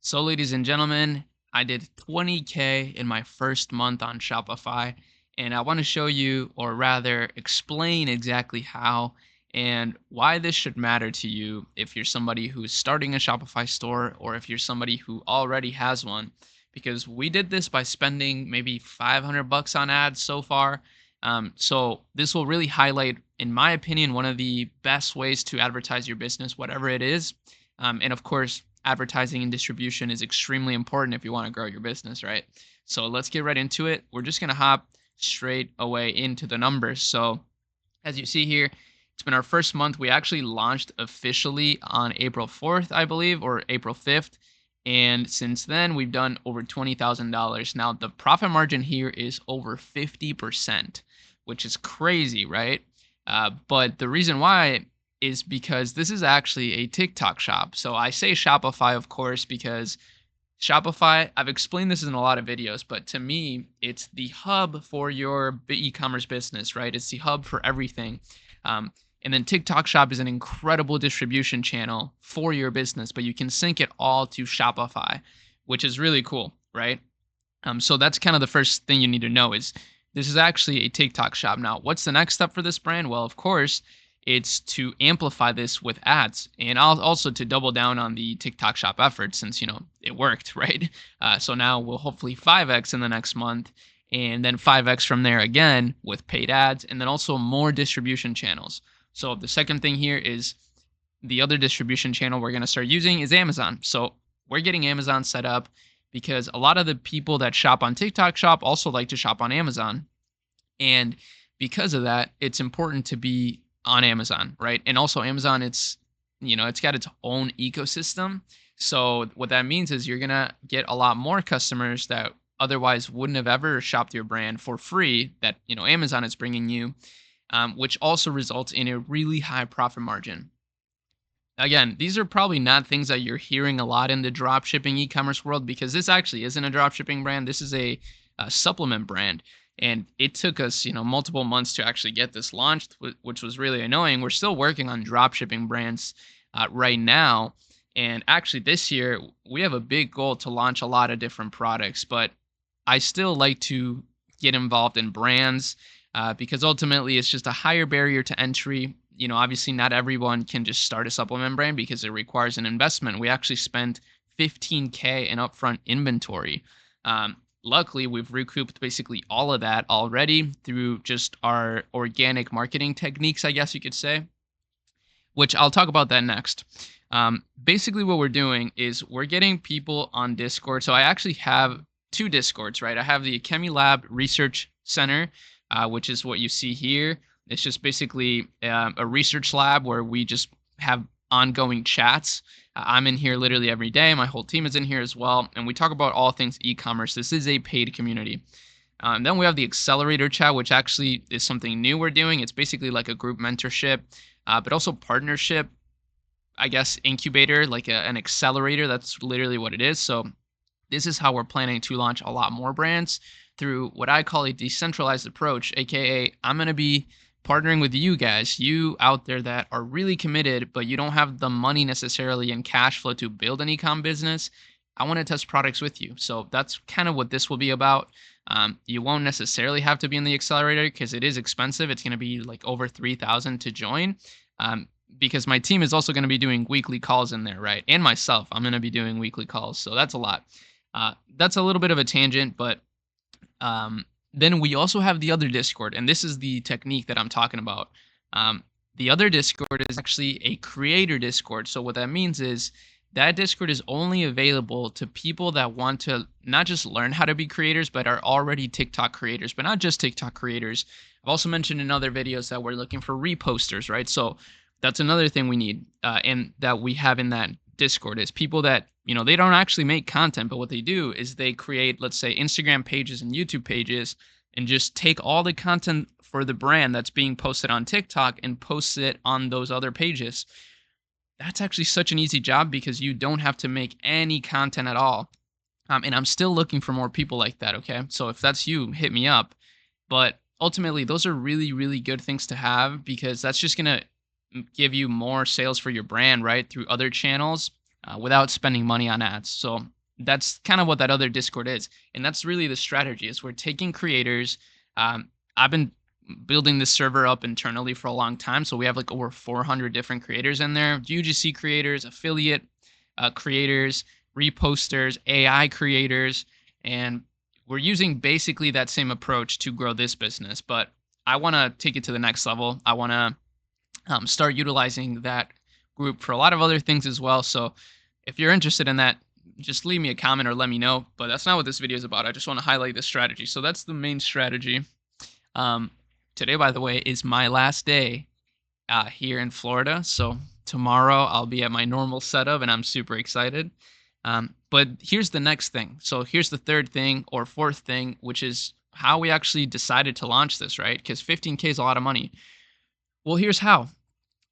So, ladies and gentlemen, I did 20K in my first month on Shopify, and I want to show you, or rather, explain exactly how and why this should matter to you if you're somebody who's starting a Shopify store or if you're somebody who already has one. Because we did this by spending maybe 500 bucks on ads so far. So, this will really highlight, in my opinion, one of the best ways to advertise your business, whatever it is. And of course, advertising and distribution is extremely important if you want to grow your business, right? So let's get right into it. We're just going to hop straight away into the numbers. So as you see here, it's been our first month. We actually launched officially on April 4th, I believe, or April 5th. And since then, we've done over $20,000. Now, the profit margin here is over 50%, which is crazy, right? But the reason why is because this is actually a TikTok shop. So I say Shopify, of course, because Shopify, I've explained this in a lot of videos, but to me, it's the hub for your e-commerce business, right? It's the hub for everything. Um, and then TikTok Shop is an incredible distribution channel for your business, but you can sync it all to Shopify, which is really cool, right? So that's kind of the first thing you need to know is this is actually a TikTok shop. Now, what's the next step for this brand? Well, of course, it's to amplify this with ads and also to double down on the TikTok shop effort since, it worked, right? So now we'll hopefully 5X in the next month and then 5X from there again with paid ads and then also more distribution channels. So the second thing here is the other distribution channel we're going to start using is Amazon. So we're getting Amazon set up because a lot of the people that shop on TikTok shop also like to shop on Amazon. And because of that, it's important to be on Amazon, right? And also Amazon, it's got its own ecosystem. So what that means is you're going to get a lot more customers that otherwise wouldn't have ever shopped your brand for free that, Amazon is bringing you, which also results in a really high profit margin. Again, these are probably not things that you're hearing a lot in the drop shipping e-commerce world because this actually isn't a drop shipping brand. This is a supplement brand. And it took us, multiple months to actually get this launched, which was really annoying. We're still working on drop shipping brands right now. And actually, this year, we have a big goal to launch a lot of different products. But I still like to get involved in brands because ultimately it's just a higher barrier to entry. Obviously not everyone can just start a supplement brand because it requires an investment. We actually spent 15K in upfront inventory. Luckily, we've recouped basically all of that already through just our organic marketing techniques, I guess you could say, which I'll talk about that next. Basically, what we're doing is we're getting people on Discord. So I actually have two Discords, right? I have the Chemi Lab Research Center, which is what you see here. It's just basically a research lab where we just have ongoing chats. I'm in here literally every day. My whole team is in here as well. And we talk about all things e-commerce. This is a paid community. Then we have the accelerator chat, which actually is something new we're doing. It's basically like a group mentorship, but also partnership, I guess, incubator, like an accelerator. That's literally what it is. So this is how we're planning to launch a lot more brands through what I call a decentralized approach, aka I'm going to be partnering with you guys, you out there that are really committed, but you don't have the money necessarily in cash flow to build an e-com business. I want to test products with you. So that's kind of what this will be about. You won't necessarily have to be in the accelerator because it is expensive. It's going to be like over 3,000 to join. Because my team is also going to be doing weekly calls in there, right? And myself, I'm going to be doing weekly calls. So that's a lot. That's a little bit of a tangent, but then we also have the other Discord, and this is the technique that I'm talking about. The other Discord is actually a creator Discord. So what that means is that Discord is only available to people that want to not just learn how to be creators, but are already TikTok creators, but not just TikTok creators. I've also mentioned in other videos that we're looking for reposters, right? So that's another thing we need and that we have in that Discord is people that, they don't actually make content, but what they do is they create, let's say, Instagram pages and YouTube pages and just take all the content for the brand that's being posted on TikTok and post it on those other pages. That's actually such an easy job because you don't have to make any content at all. And I'm still looking for more people like that, okay? So if that's you, hit me up. But ultimately, those are really, really good things to have because that's just going to give you more sales for your brand, right? Through other channels. without spending money on ads. So that's kind of what that other Discord is, and that's really the strategy. Is we're taking creators. I've been building this server up internally for a long time, so we have like over 400 different creators in there. UGC creators, affiliate creators, reposters, AI creators, and we're using basically that same approach to grow this business. But I want to take it to the next level. I want to start utilizing that group for a lot of other things as well. So if you're interested in that, just leave me a comment or let me know. But that's not what this video is about. I just want to highlight this strategy. So that's the main strategy. Um, Today, by the way, is my last day here in Florida. So tomorrow I'll be at my normal setup and I'm super excited. But here's the next thing. So here's the third thing or fourth thing, which is how we actually decided to launch this, right? Because 15K is a lot of money. Well, here's how.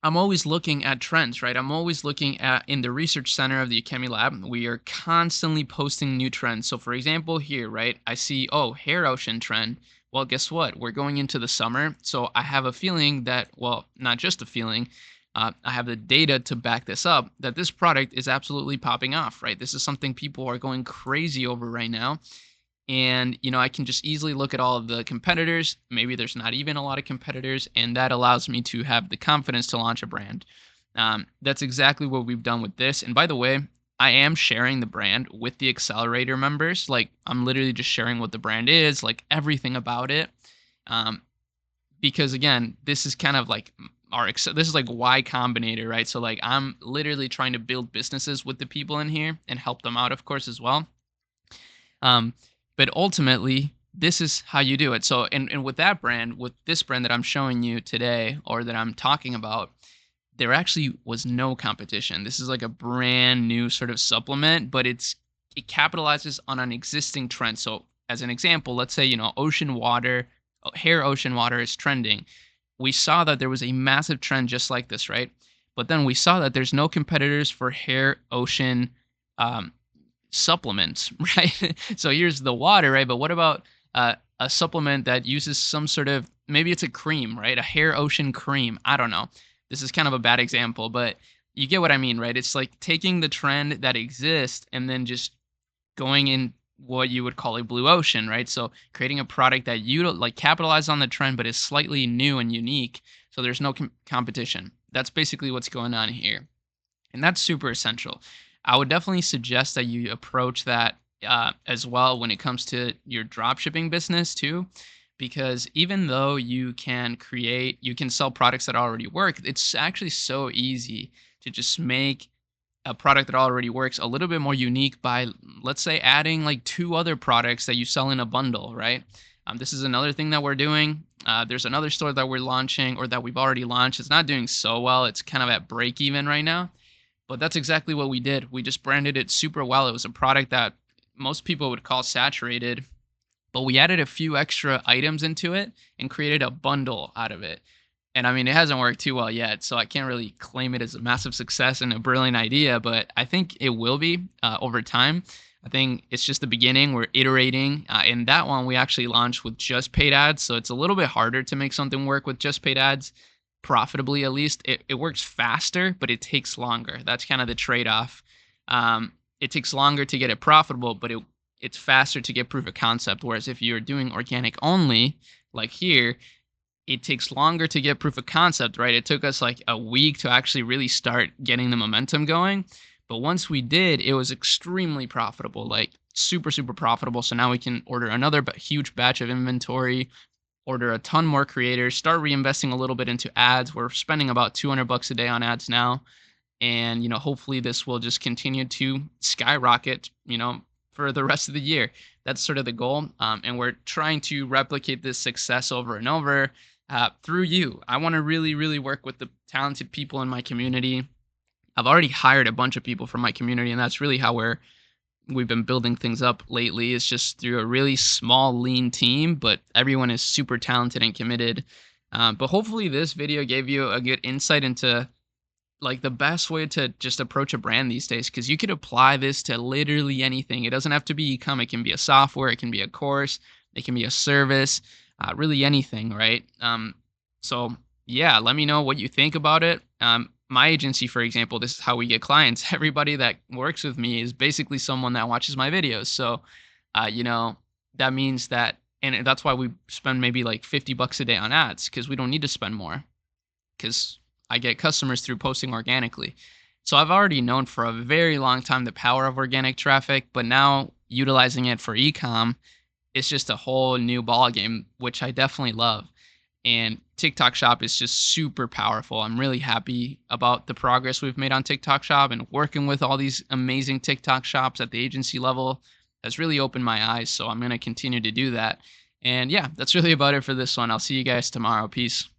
I'm always looking at trends, right? I'm always looking at in the research center of the Academy Lab, we are constantly posting new trends. So for example, here, right, I see, oh, hair ocean trend. Well, guess what? We're going into the summer. So I have a feeling that, well, not just a feeling, I have the data to back this up that this product is absolutely popping off, right? This is something people are going crazy over right now. And I can just easily look at all of the competitors. Maybe there's not even a lot of competitors, and that allows me to have the confidence to launch a brand. That's exactly what we've done with this. And by the way, I am sharing the brand with the accelerator members. Like, I'm literally just sharing what the brand is, like everything about it. um, because again, this is kind of like this is like Y Combinator, right? So like, I'm literally trying to build businesses with the people in here and help them out, of course, as well. Um, but ultimately, this is how you do it. So, and with that brand, with this brand that I'm showing you today, or that I'm talking about, there actually was no competition. This is like a brand new sort of supplement, but it capitalizes on an existing trend. So, as an example, let's say ocean water, hair ocean water is trending. We saw that there was a massive trend just like this, right? But then we saw that there's no competitors for hair ocean um, supplements, right? So here's the water, right? But what about a supplement that uses some sort of, maybe it's a cream, right? A hair ocean cream. I don't know. This is kind of a bad example, but you get what I mean, right? It's like taking the trend that exists and then just going in what you would call a blue ocean, right? So creating a product that you don't like capitalize on the trend, but is slightly new and unique. So there's no competition. That's basically what's going on here. And that's super essential. I would definitely suggest that you approach that as well when it comes to your dropshipping business too, because even though you can sell products that already work, it's actually so easy to just make a product that already works a little bit more unique by, let's say, adding like two other products that you sell in a bundle, right? This is another thing that we're doing. There's another store that we're launching or that we've already launched. It's not doing so well. It's kind of at break even right now. But that's exactly what we did. We just branded it super well. It was a product that most people would call saturated, but we added a few extra items into it and created a bundle out of it. And I mean, it hasn't worked too well yet, so I can't really claim it as a massive success and a brilliant idea, but I think it will be over time. I think it's just the beginning. We're iterating. And that one we actually launched with just paid ads. So it's a little bit harder to make something work with just paid ads profitably, at least. It works faster, but it takes longer. That's kind of the trade off. It takes longer to get it profitable, but it's faster to get proof of concept. Whereas if you're doing organic only, like here, it takes longer to get proof of concept, right? It took us like a week to actually really start getting the momentum going. But once we did, it was extremely profitable, like super, super profitable. So now we can order another huge batch of inventory, order a ton more creators, start reinvesting a little bit into ads. We're spending about $200 a day on ads now. And, hopefully this will just continue to skyrocket, for the rest of the year. That's sort of the goal. And we're trying to replicate this success over and over through you. I want to really, really work with the talented people in my community. I've already hired a bunch of people from my community, and that's really how we've been building things up lately. It's just through a really small, lean team, but everyone is super talented and committed. But hopefully this video gave you a good insight into like the best way to just approach a brand these days, because you could apply this to literally anything. It doesn't have to be e-com. It can be a software, it can be a course, it can be a service, really anything, right? So yeah, let me know what you think about it. my agency, for example, this is how we get clients. Everybody that works with me is basically someone that watches my videos. So, you know, that means that, and that's why we spend maybe like $50 a day on ads because we don't need to spend more because I get customers through posting organically. So I've already known for a very long time the power of organic traffic, but now utilizing it for ecom, it's just a whole new ball game, which I definitely love. And TikTok Shop is just super powerful. I'm really happy about the progress we've made on TikTok Shop, and working with all these amazing TikTok shops at the agency level has really opened my eyes. So I'm going to continue to do that. And yeah, that's really about it for this one. I'll see you guys tomorrow. Peace.